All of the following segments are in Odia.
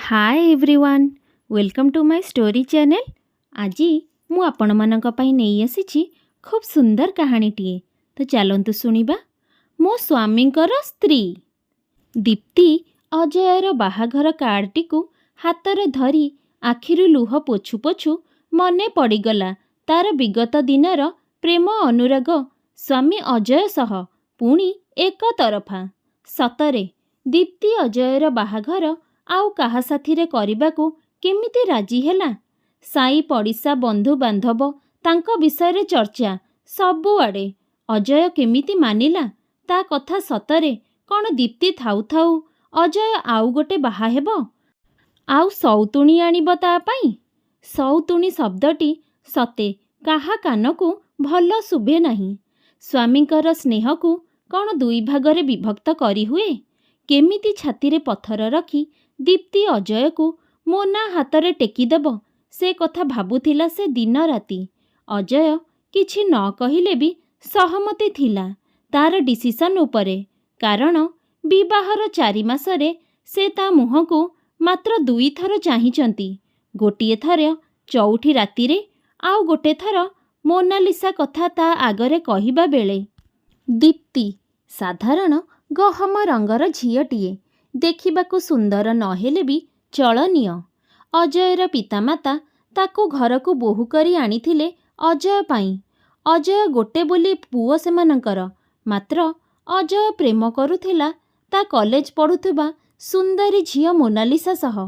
Hi everyone welcome to my story channel. आज मु आपण मानक पई नहीं आसी खूब सुंदर कहानीटीए। तो चलतु शुणा। मो स्वामींकर स्त्री दीप्ति अजयर बाहाघर कार्डटी को हाथ में धरी आखिरु लुह पोछु पोछु मने पड़गला तार विगत दिनर प्रेम अनुराग स्वामी अजय सह पुणी एक तरफा। सतरे दीप्ति अजयर बाहाघर आउ काहा साथिरे करिबाकू केमिति राजी हैला। साई पड़िशा बंधु बांधव तांको विषय चर्चा सबुआड़े। अजय केमिति मानिला ता कथा सतरे कौन दीप्ति थाउ थाउ अजय आउ गोटे बाहा हेबो आउ सौतुणी आनिब ता पाई। सौतुणी शब्दटी सते काहा कानकू भल शुभे नहीं। स्वामींकर स्नेह को कौन दुई भागरे विभक्त करी हुए। केमिति छाती रे पत्थर रखी दीप्ति अजय को मोना हाथरे टेकीदेब से कथा भाबुथिला से दिन राति। अजय किछि न कहिले भी सहमति थिला तार डिसिशन उपरे, कारण विवाहर 4 मासरे से ता मुह को मात्र 2 थर चाहिचंती। गोटिए थर चौठी रातिरे आउ गोटे थर मोनालिसा कथा ता आगरे कहिबा बेले। दीप्ति साधारण गहम रंगर झीयटीए, देखिबाकू सुंदर नहेले भी चलनीय। अजयर पितामाता ताकू घर को बोहू करी आनिथिले अजय पाई। अजय गोटे बोली पुओ सेमानंकर, मात्र अजय प्रेम करुथिला ता कॉलेज पढ़ुथुबा सुंदरी झियो मोनालिसा सह।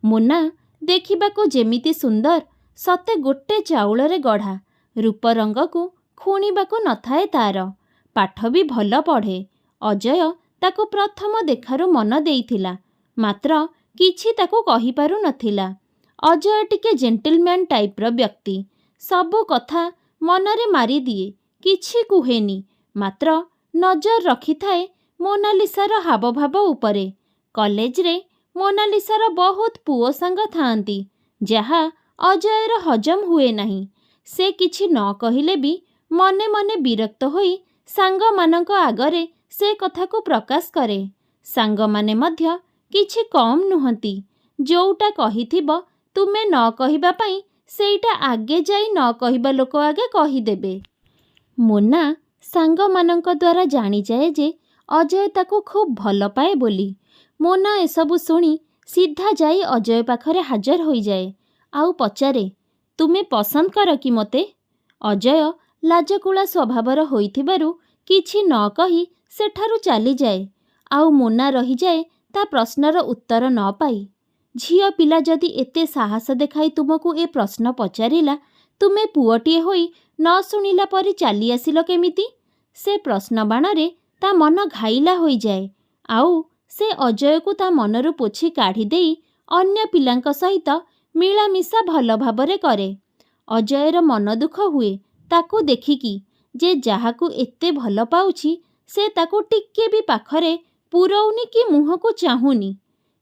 मोना देखिबाकू जेमिति सुंदर सते गोटे चाउलरे गढ़ा। रूप रंग को खुणीबाकू नथाए तार। पाठ भी भल पढ़े। अजय ताको प्रथम देखारू मन देइथिला, मात्र किछि ताको कहि पारु नथिला। अजय टिके जेंटलमैन टाइप्र व्यक्ति, सबु कथा मनरे मारी दिए, किछि कुहेनी, मात्र नजर रखी थाए मोनालिसार हावभाव उपरे। कॉलेज रे मोनालिसार बहुत पुओ सांग थांती, जहा अजयर हजम हुए नहीं। से किछि न कहिले भी मने मने विरक्त होई सांग मानक आगरे से कथा को प्रकाश करे। सांग माने मध्य किछि कम नुहंती। जोउटा कहिथिब तुमे न कहिबा पई सेइटा आगे जाई न कहिबा लोक आगे कहिदेबे। मोना सांग मानक द्वारा जानी जाए जे अजय ताको खूब भल पाए बोली। मोना एसबु सुनी सीधा जाई अजय पाखरे हाजर होई जाए आउ पचारे, तुमे पसंद कर कि मते। अजय लाजकुला स्वभावर होइथिबारु किछि न कही सेठारु चली जाए आउ मोना रही जाए ता प्रश्नर उत्तर न पाई। झियो पिला जदि एते साहस देखाई तुमको ए प्रश्न पचारिला, तुमे पुअटिए होई न शुणिला परी चली आसिल केमिति। से प्रश्न बाणरे ता मन घाइला होई जाए आउ से अजय को ता मनरु पोछि काढ़ी देई अन्य पिलांक सहित मिलामिशा भल भाबरे करे। अजयर मन दुख हुए ताको देखिकी जे जाहाकू एते भल पाउछि से ताको टिके भी पाखरे पुरौनी कि मुह को चाहुनी।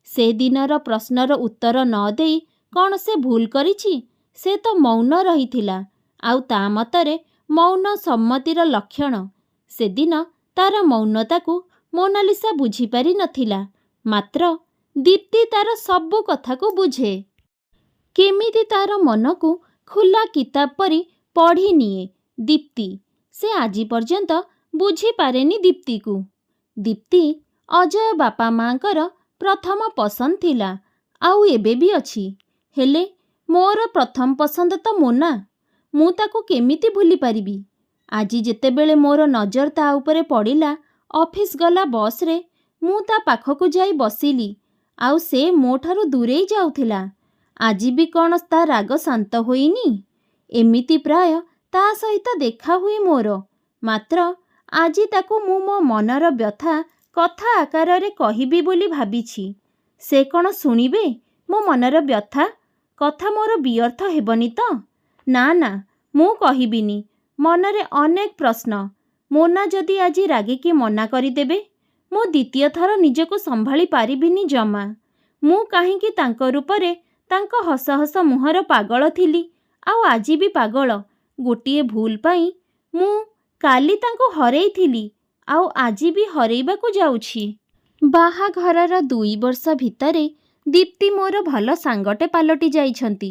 से दिनर प्रश्नर उत्तर न देई कौन से भूल करिछि। से तो मौन रहिथिला आउ ता मतरे मौन सम्मतिर लक्षण। से दिन तार मौनता को मोनालिसा बुझी पारि नथिला, मात्र दीप्ति तार सबु कथा को बुझे। केमिति तार मन को खुला किताब परी पढ़ी निए दीप्ति, से आजी पर्यंत बुझी पारेनी दीप्ति को। दीप्ति अजय बापा मांकर प्रथम पसंद थिला आउ एबे भी अछि, हेले मोर प्रथम पसंद तो मोना। मु ताको केमिति भूली पारिबी। आजी जेतेबेले मोर नजर ता उपरे पड़िला, ऑफिस गला बस रे मु ता पाखकु जाई बसिली आउ से मोठारु दूरेई जाउथिला। आजी भी कौन ता राग शांत होइनी। एमिति प्राय ता सहित देखा हुई मोर, मात्र आजी ताको मु मो मनर व्यथा कथा आकाररे कहिबी बोली भाबिछि। से कौन शुणिबे मो मनर व्यथा कथा मोर व्यर्थ हेबनी तो? ना ना, मु कहिबिनी। मनरे अनेक प्रश्न। मोना जदि आजी रागिकी मना करिदेबे, मु द्वितीय थर निजको संभाली पारिबिनी जमा। मु काहींकी तांको रूपरे तांको हस हस मुहर पागल थिली आउ आजी भी पागल। गोटिए भूल पाई मु काली तांको हरेई थिली आउ आजी भी हरेइबाकू जाउछि। बाहाघरर 2 वर्ष भितरे ଦୀପ୍ତି ମୋର ଭଲ ସାଙ୍ଗଟେ ପାଲଟି ଯାଇଛନ୍ତି।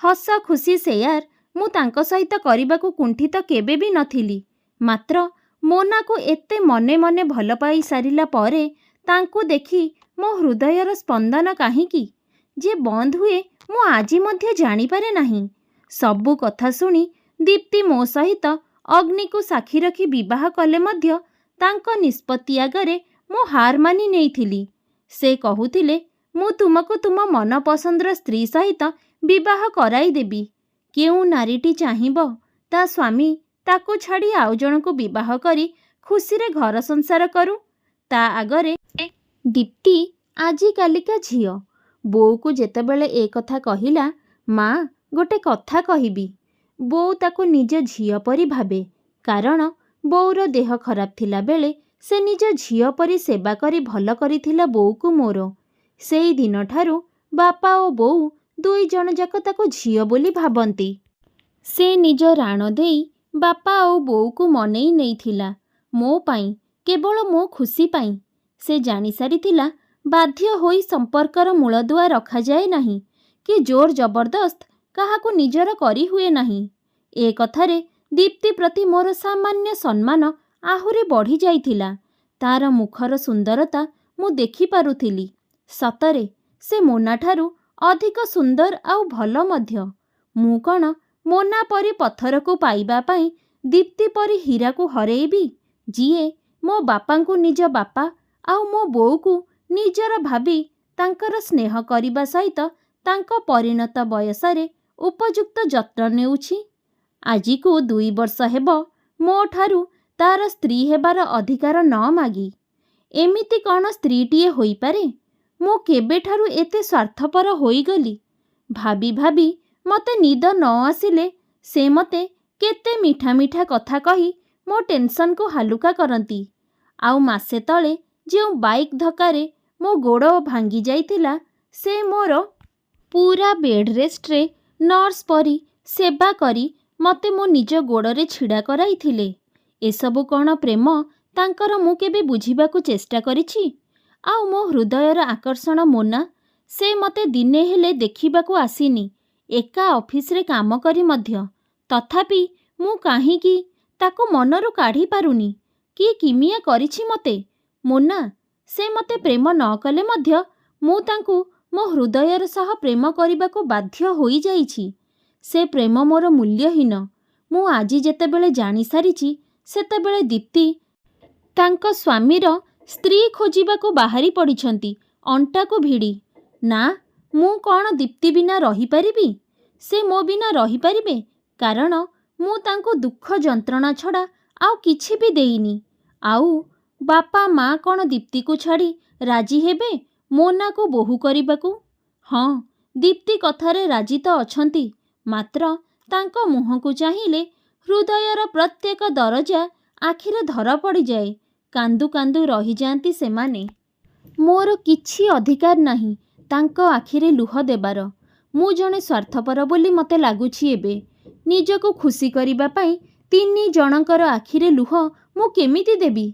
ହସ ଖୁସି ସେୟାର ମୁଁ ତାଙ୍କ ସହିତ କରିବାକୁ କୁଣ୍ଠିତ କେବେ ବି ନଥିଲି। ମାତ୍ର ମୋନାକୁ ଏତେ ମନେ ମନେ ଭଲ ପାଇ ସାରିଲା ପରେ ତାଙ୍କୁ ଦେଖି ମୋ ହୃଦୟର ସ୍ପନ୍ଦନ କାହିଁକି ଯେ ବନ୍ଦ ହୁଏ ମୁଁ ଆଜି ମଧ୍ୟ ଜାଣିପାରେ ନାହିଁ। ସବୁ କଥା ଶୁଣି ଦୀପ୍ତି ମୋ ସହିତ ଅଗ୍ନିକୁ ସାକ୍ଷୀ ରଖି ବିବାହ କଲେ ମଧ୍ୟ ତାଙ୍କ ନିଷ୍ପତ୍ତି ଆଗରେ ମୁଁ ହାର ମାନି ନେଇଥିଲି। ସେ କହୁଥିଲେ, ମୁଁ ତୁମକୁ ତୁମ ମନପସନ୍ଦର ସ୍ତ୍ରୀ ସହିତ ବିବାହ କରାଇଦେବି। କେଉଁ ନାରୀଟି ଚାହିଁବ ତା ସ୍ୱାମୀ ତାକୁ ଛାଡ଼ି ଆଉ ଜଣକୁ ବିବାହ କରି ଖୁସିରେ ଘର ସଂସାର କରୁ? ତା ଆଗରେ ଦୀପ୍ତି ଆଜିକାଲିକା ଝିଅ। ବୋଉକୁ ଯେତେବେଳେ ଏ କଥା କହିଲା, ମା ଗୋଟେ କଥା କହିବି। ବୋଉ ତାକୁ ନିଜ ଝିଅ ପରି ଭାବେ। କାରଣ ବୋଉର ଦେହ ଖରାପ ଥିଲାବେଳେ ସେ ନିଜ ଝିଅ ପରି ସେବା କରି ଭଲ କରିଥିଲା ବୋଉକୁ ମୋର। ସେଇ ଦିନଠାରୁ ବାପା ଓ ବୋଉ ଦୁଇ ଜଣ ଯାକ ତାକୁ ଝିଅ ବୋଲି ଭାବନ୍ତି। ସେ ନିଜ ରାଣ ଦେଇ ବାପା ଓ ବୋଉକୁ ମନେଇ ନେଇଥିଲା ମୋ ପାଇଁ, କେବଳ ମୋ ଖୁସି ପାଇଁ। ସେ ଜାଣିସାରିଥିଲା ବାଧ୍ୟ ହୋଇ ସମ୍ପର୍କର ମୂଳଦୁଆ ରଖାଯାଏ ନାହିଁ କି ଜୋର ଜବରଦସ୍ତ କାହାକୁ ନିଜର କରି ହୁଏ ନାହିଁ। ଏ କଥାରେ ଦୀପ୍ତି ପ୍ରତି ମୋର ସାମାନ୍ୟ ସମ୍ମାନ ଆହୁରି ବଢ଼ି ଯାଇଥିଲା। ତାର ମୁଖର ସୁନ୍ଦରତା ମୁଁ ଦେଖିପାରୁଥିଲି। ସତରେ ସେ ମୋନାଠାରୁ ଅଧିକ ସୁନ୍ଦର ଆଉ ଭଲ ମଧ୍ୟ। ମୁଁ କ'ଣ ମୋନା ପରି ପଥରକୁ ପାଇବା ପାଇଁ ଦୀପ୍ତି ପରି ହୀରାକୁ ହରେଇବି, ଯିଏ ମୋ ବାପାଙ୍କୁ ନିଜ ବାପା ଆଉ ମୋ ବୋଉକୁ ନିଜର ଭାବି ତାଙ୍କର ସ୍ନେହ କରିବା ସହିତ ତାଙ୍କ ପରିଣତ ବୟସରେ ଉପଯୁକ୍ତ ଯତ୍ନ ନେଉଛି। ଆଜିକୁ 2 ବର୍ଷ ହେବ ମୋ ଠାରୁ ତାର ସ୍ତ୍ରୀ ହେବାର ଅଧିକାର ନ ମାଗି। ଏମିତି କ'ଣ ସ୍ତ୍ରୀଟିଏ ହୋଇପାରେ? ମୁଁ କେବେଠାରୁ ଏତେ ସ୍ୱାର୍ଥପର ହୋଇଗଲି? ଭାବି ଭାବି ମୋତେ ନିଦ ନ ଆସିଲେ ସେ ମୋତେ କେତେ ମିଠା ମିଠା କଥା କହି ମୋ ଟେନସନକୁ ହାଲୁକା କରନ୍ତି। ଆଉ ମାସେ ତଳେ ଯେଉଁ ବାଇକ୍ ଧକ୍କାରେ ମୋ ଗୋଡ଼ ଭାଙ୍ଗି ଯାଇଥିଲା, ସେ ମୋର ପୁରା ବେଡ୍ ରେଷ୍ଟରେ ନର୍ସ ପରି ସେବା କରି ମୋତେ ମୋ ନିଜ ଗୋଡ଼ରେ ଛିଡ଼ା କରାଇଥିଲେ। ଏସବୁ କ'ଣ ପ୍ରେମ ତାଙ୍କର ମୁଁ କେବେ ବୁଝିବାକୁ ଚେଷ୍ଟା କରିଛି? ଆଉ ମୋ ହୃଦୟର ଆକର୍ଷଣ ମୋନା, ସେ ମୋତେ ଦିନେ ହେଲେ ଦେଖିବାକୁ ଆସିନି, ଏକା ଅଫିସରେ କାମ କରି ମଧ୍ୟ। ତଥାପି ମୁଁ କାହିଁକି ତାକୁ ମନରୁ କାଢ଼ି ପାରୁନି? କିଏ କିମିଆ କରିଛି ମୋତେ? ମୋନା, ସେ ମୋତେ ପ୍ରେମ ନ କଲେ ମଧ୍ୟ ମୁଁ ତାଙ୍କୁ ମୋ ହୃଦୟର ସହ ପ୍ରେମ କରିବାକୁ ବାଧ୍ୟ ହୋଇଯାଇଛି। ସେ ପ୍ରେମ ମୋର ମୂଲ୍ୟହୀନ। ମୁଁ ଆଜି ଯେତେବେଳେ ଜାଣିସାରିଛି, ସେତେବେଳେ ଦୀପ୍ତି ତାଙ୍କ ସ୍ୱାମୀର ସ୍ତ୍ରୀ ଖୋଜିବାକୁ ବାହାରି ପଡ଼ିଛନ୍ତି ଅଣ୍ଟାକୁ ଭିଡ଼ି। ନା, ମୁଁ କ'ଣ ଦୀପ୍ତି ବିନା ରହିପାରିବି? ସେ ମୋ ବିନା ରହିପାରିବେ? କାରଣ ମୁଁ ତାଙ୍କୁ ଦୁଃଖ ଯନ୍ତ୍ରଣା ଛଡ଼ା ଆଉ କିଛି ବି ଦେଇନି। ଆଉ ବାପା ମା କ'ଣ ଦୀପ୍ତିକୁ ଛାଡ଼ି ରାଜି ହେବେ ମୋନାକୁ ବୋହୂ କରିବାକୁ? ହଁ, ଦୀପ୍ତି କଥାରେ ରାଜି ତ ଅଛନ୍ତି, ମାତ୍ର ତାଙ୍କ ମୁହଁକୁ ଚାହିଁଲେ ହୃଦୟର ପ୍ରତ୍ୟେକ ଦରଜା ଆଖିରେ ଧରା ପଡ଼ିଯାଏ। କାନ୍ଦୁ କାନ୍ଦୁ ରହିଯାଆନ୍ତି ସେମାନେ। ମୋର କିଛି ଅଧିକାର ନାହିଁ ତାଙ୍କ ଆଖିରେ ଲୁହ ଦେବାର। ମୁଁ ଜଣେ ସ୍ୱାର୍ଥପର ବୋଲି ମୋତେ ଲାଗୁଛି ଏବେ। ନିଜକୁ ଖୁସି କରିବା ପାଇଁ 3 ଜଣଙ୍କର ଆଖିରେ ଲୁହ ମୁଁ କେମିତି ଦେବି?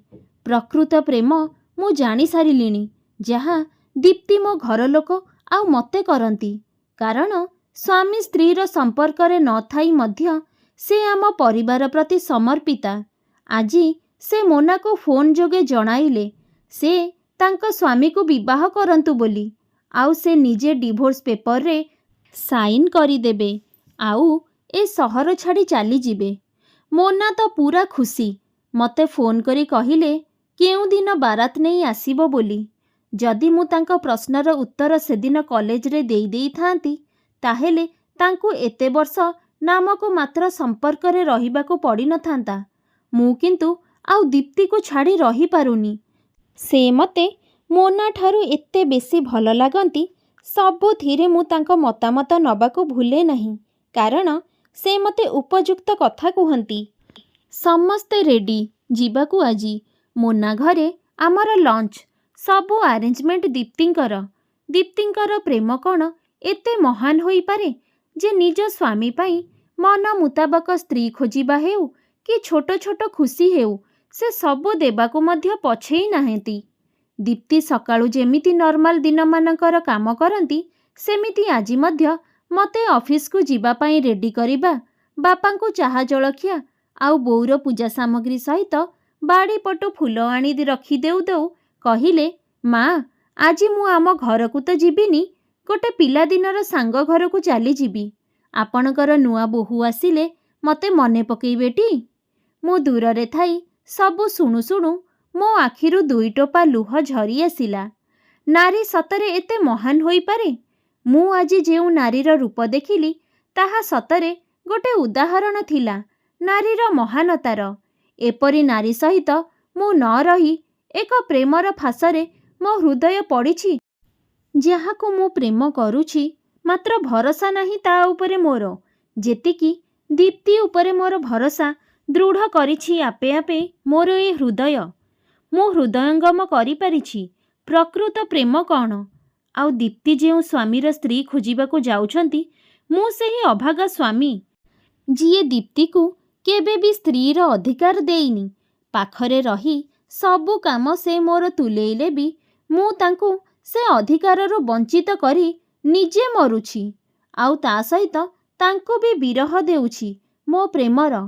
ପ୍ରକୃତ ପ୍ରେମ ମୁଁ ଜାଣିସାରିଲିଣି, ଯାହା ଦୀପ୍ତି ମୋ ଘରଲୋକ ଆଉ ମୋତେ କରନ୍ତି। କାରଣ ସ୍ୱାମୀ ସ୍ତ୍ରୀର ସମ୍ପର୍କରେ ନଥାଇ ମଧ୍ୟ ସେ ଆମ ପରିବାର ପ୍ରତି ସମର୍ପିତା। ଆଜି ସେ ମୋନାକୁ ଫୋନ୍ ଯୋଗେ ଜଣାଇଲେ ସେ ତାଙ୍କ ସ୍ୱାମୀକୁ ବିବାହ କରନ୍ତୁ ବୋଲି। ଆଉ ସେ ନିଜେ ଡିଭୋର୍ସ ପେପରରେ ସାଇନ୍ କରିଦେବେ, ଆଉ ଏ ସହର ଛାଡ଼ି ଚାଲିଯିବେ। ମୋନା ତ ପୁରା ଖୁସି। ମୋତେ ଫୋନ୍ କରି କହିଲେ କେଉଁଦିନ ବାରାତ ନେଇ ଆସିବ ବୋଲି। ଯଦି ମୁଁ ତାଙ୍କ ପ୍ରଶ୍ନର ଉତ୍ତର ସେଦିନ କଲେଜରେ ଦେଇ ଦେଇଥାନ୍ତି, ତାହେଲେ ତାଙ୍କୁ ଏତେ ବର୍ଷ ନାମକୁ ମାତ୍ର ସମ୍ପର୍କରେ ରହିବାକୁ ପଡ଼ିନଥାନ୍ତା। ମୁଁ କିନ୍ତୁ ଆଉ ଦୀପ୍ତିକୁ ଛାଡ଼ି ରହିପାରୁନି। ସେ ମୋତେ ମୋନାଠାରୁ ଏତେ ବେଶୀ ଭଲ ଲାଗନ୍ତି। ସବୁଥିରେ ମୁଁ ତାଙ୍କ ମତାମତ ନେବାକୁ ଭୁଲେ ନାହିଁ, କାରଣ ସେ ମୋତେ ଉପଯୁକ୍ତ କଥା କୁହନ୍ତି। ସମସ୍ତେ ରେଡ଼ି ଯିବାକୁ ଆଜି। ମୋନା ଘରେ ଆମର ଲଞ୍ଚ। ସବୁ ଆରେଞ୍ଜମେଣ୍ଟ ଦୀପ୍ତିଙ୍କର। ଦୀପ୍ତିଙ୍କର ପ୍ରେମ କ'ଣ ଏତେ ମହାନ ହୋଇପାରେ ଯେ ନିଜ ସ୍ୱାମୀ ପାଇଁ ମନ ମୁତାବକ ସ୍ତ୍ରୀ ଖୋଜିବା ହେଉ କି ଛୋଟ ଛୋଟ ଖୁସି ହେଉ, ସେ ସବୁ ଦେବାକୁ ମଧ୍ୟ ପଛେଇ ନାହାନ୍ତି। ଦୀପ୍ତି ସକାଳୁ ଯେମିତି ନର୍ମାଲ ଦିନମାନଙ୍କର କାମ କରନ୍ତି ସେମିତି ଆଜି ମଧ୍ୟ ମୋତେ ଅଫିସକୁ ଯିବା ପାଇଁ ରେଡ଼ି କରିବା, ବାପାଙ୍କୁ ଚାହା ଜଳଖିଆ ଆଉ ବୋଉର ପୂଜା ସାମଗ୍ରୀ ସହିତ ବାଡ଼ି ପଟୁ ଫୁଲ ଆଣି ରଖି ଦେଉ ଦେଉ କହିଲେ, ମା, ଆଜି ମୁଁ ଆମ ଘରକୁ ତ ଯିବିନି, ଗୋଟେ ପିଲାଦିନର ସାଙ୍ଗ ଘରକୁ ଚାଲିଯିବି। ଆପଣଙ୍କର ନୂଆ ବୋହୂ ଆସିଲେ ମୋତେ ମନେ ପକେଇବେଟି? ମୁଁ ଦୂରରେ ଥାଇ ସବୁ ଶୁଣୁ ଶୁଣୁ ମୋ ଆଖିରୁ 2 ଟୋପା ଲୁହ ଝରି ଆସିଲା। ନାରୀ ସତରେ ଏତେ ମହାନ ହୋଇପାରେ? ମୁଁ ଆଜି ଯେଉଁ ନାରୀର ରୂପ ଦେଖିଲି ତାହା ସତରେ ଗୋଟେ ଉଦାହରଣ ଥିଲା ନାରୀର ମହାନତାର। ଏପରି ନାରୀ ସହିତ ମୁଁ ନ ରହି ଏକ ପ୍ରେମର ଫାଶରେ ମୋ ହୃଦୟ ପଡ଼ିଛି, ଯାହାକୁ ମୁଁ ପ୍ରେମ କରୁଛି, ମାତ୍ର ଭରସା ନାହିଁ ତା ଉପରେ ମୋର। ଯେତିକି ଦୀପ୍ତି ଉପରେ ମୋର ଭରସା ଦୃଢ଼ କରିଛି ଆପେ ଆପେ ମୋର ଏ ହୃଦୟ। ମୁଁ ହୃଦୟଙ୍ଗମ କରିପାରିଛି ପ୍ରକୃତ ପ୍ରେମ କ'ଣ। ଆଉ ଦୀପ୍ତି ଯେଉଁ ସ୍ୱାମୀର ସ୍ତ୍ରୀ ଖୋଜିବାକୁ ଯାଉଛନ୍ତି, ମୁଁ ସେହି ଅଭାଗା ସ୍ୱାମୀ, ଯିଏ ଦୀପ୍ତିକୁ କେବେ ବି ସ୍ତ୍ରୀର ଅଧିକାର ଦେଇନି। ପାଖରେ ରହି ସବୁ କାମ ସେ ମୋର ତୁଲେଇଲେ ବି ମୁଁ ତାଙ୍କୁ ସେ ଅଧିକାରରୁ ବଞ୍ଚିତ କରି ନିଜେ ମରୁଛି। ଆଉ ତା ସହିତ ତାଙ୍କୁ ବି ବିରହ ଦେଉଛି ମୋ ପ୍ରେମର।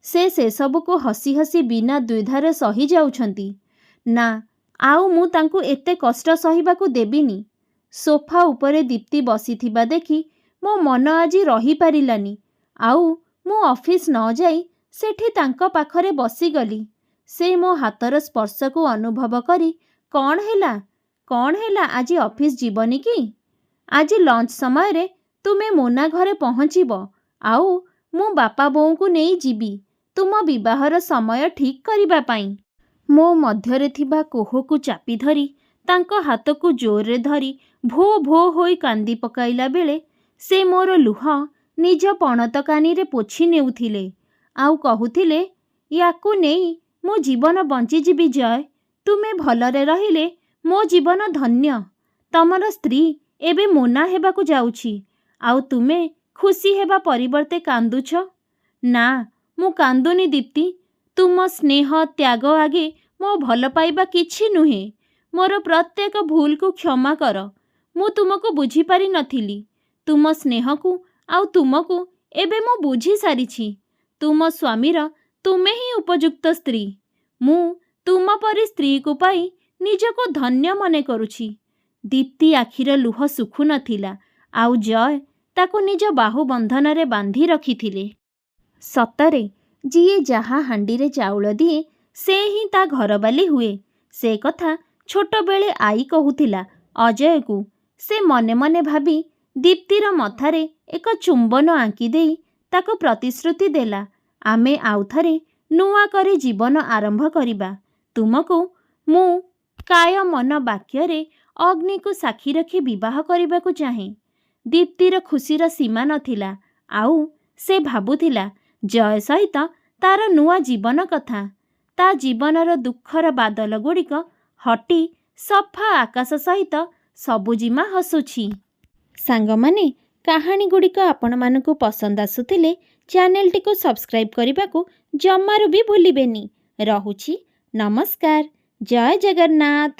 ସେ ସେସବୁକୁ ହସି ହସି ବିନା ଦ୍ୱିଧାରେ ସହି ଯାଉଛନ୍ତି। ନା, ଆଉ ମୁଁ ତାଙ୍କୁ ଏତେ କଷ୍ଟ ସହିବାକୁ ଦେବିନି। ସୋଫା ଉପରେ ଦୀପ୍ତି ବସିଥିବା ଦେଖି ମୋ ମନ ଆଜି ରହିପାରିଲାନି। ଆଉ ମୁଁ ଅଫିସ ନ ଯାଇ ସେଠି ତାଙ୍କ ପାଖରେ ବସିଗଲି। ସେ ମୋ ହାତର ସ୍ପର୍ଶକୁ ଅନୁଭବ କରି, କ'ଣ ହେଲା, କ'ଣ ହେଲା, ଆଜି ଅଫିସ ଯିବନି କି? ଆଜି ଲଞ୍ଚ ସମୟରେ ତୁମେ ମୋନା ଘରେ ପହଞ୍ଚିବ, ଆଉ ମୁଁ ବାପା ବୋଉଙ୍କୁ ନେଇ ଯିବି ତୁମ ବିବାହର ସମୟ ଠିକ୍ କରିବା ପାଇଁ। ମୋ ମଧ୍ୟରେ ଥିବା କୋହକୁ ଚାପି ଧରି ତାଙ୍କ ହାତକୁ ଜୋରରେ ଧରି ଭୋ ଭୋ ହୋଇ କାନ୍ଦି ପକାଇଲା ବେଳେ ସେ ମୋର ଲୁହ ନିଜ ପଣତ କାନିରେ ପୋଛି ନେଉଥିଲେ। ଆଉ କହୁଥିଲେ, ୟାକୁ ନେଇ ମୋ ଜୀବନ ବଞ୍ଚିଯିବି ଜୟ। ତୁମେ ଭଲରେ ରହିଲେ ମୋ ଜୀବନ ଧନ୍ୟ। ତମର ସ୍ତ୍ରୀ ଏବେ ମୋନା ହେବାକୁ ଯାଉଛି, ଆଉ ତୁମେ ଖୁସି ହେବା ପରିବର୍ତ୍ତେ କାନ୍ଦୁଛ। ନା, ମୁଁ କାନ୍ଦୁନି ଦୀପ୍ତି। ତୁମ ସ୍ନେହ ତ୍ୟାଗ ଆଗେ ମୋ ଭଲ ପାଇବା କିଛି ନୁହେଁ। ମୋର ପ୍ରତ୍ୟେକ ଭୁଲକୁ କ୍ଷମା କର। ମୁଁ ତୁମକୁ ବୁଝିପାରି ନଥିଲି। ତୁମ ସ୍ନେହକୁ ଆଉ ତୁମକୁ ଏବେ ମୁଁ ବୁଝି ସାରିଛି। ତୁମ ସ୍ୱାମୀର ତୁମେ ହିଁ ଉପଯୁକ୍ତ ସ୍ତ୍ରୀ। ମୁଁ ତୁମ ପରି ସ୍ତ୍ରୀକୁ ପାଇ ନିଜକୁ ଧନ୍ୟ ମନେ କରୁଛି। ଦୀପ୍ତି ଆଖିର ଲୁହ ଶୁଖୁ ନଥିଲା, ଆଉ ଜୟ ତାକୁ ନିଜ ବାହୁ ବନ୍ଧନରେ ବାନ୍ଧି ରଖିଥିଲେ। ସତରେ ଯିଏ ଯାହା ହାଣ୍ଡିରେ ଚାଉଳ ଦିଏ ସେ ହିଁ ତା ଘରବାଲି ହୁଏ। ସେ କଥା ଛୋଟବେଳେ ଆଈ କହୁଥିଲା ଅଜୟକୁ। ସେ ମନେ ମନେ ଭାବି ଦୀପ୍ତିର ମଥାରେ ଏକ ଚୁମ୍ବନ ଆଙ୍କି ଦେଇ ତାକୁ ପ୍ରତିଶ୍ରୁତି ଦେଲା, ଆମେ ଆଉଥରେ ନୂଆ କରି ଜୀବନ ଆରମ୍ଭ କରିବା। ତୁମକୁ ମୁଁ କାୟ ମନ ବାକ୍ୟରେ ଅଗ୍ନିକୁ ସାକ୍ଷୀ ରଖି ବିବାହ କରିବାକୁ ଚାହେଁ। ଦୀପ୍ତିର ଖୁସିର ସୀମା ନଥିଲା। ଆଉ ସେ ଭାବୁଥିଲା ଜୟ ସହିତ ତାର ନୂଆ ଜୀବନ କଥା। ତା ଜୀବନର ଦୁଃଖର ବାଦଲ ଗୁଡ଼ିକ ହଟି ସଫା ଆକାଶ ସହିତ ସବୁଜିମା ହସୁଛି। ସାଙ୍ଗମାନେ, କାହାଣୀଗୁଡ଼ିକ ଆପଣମାନଙ୍କୁ ପସନ୍ଦ ଆସୁଥିଲେ ଚ୍ୟାନେଲଟିକୁ ସବସ୍କ୍ରାଇବ୍ କରିବାକୁ ଜମାରୁ ବି ଭୁଲିବେନି। ରହୁଛି, ନମସ୍କାର। ଜୟ ଜଗନ୍ନାଥ।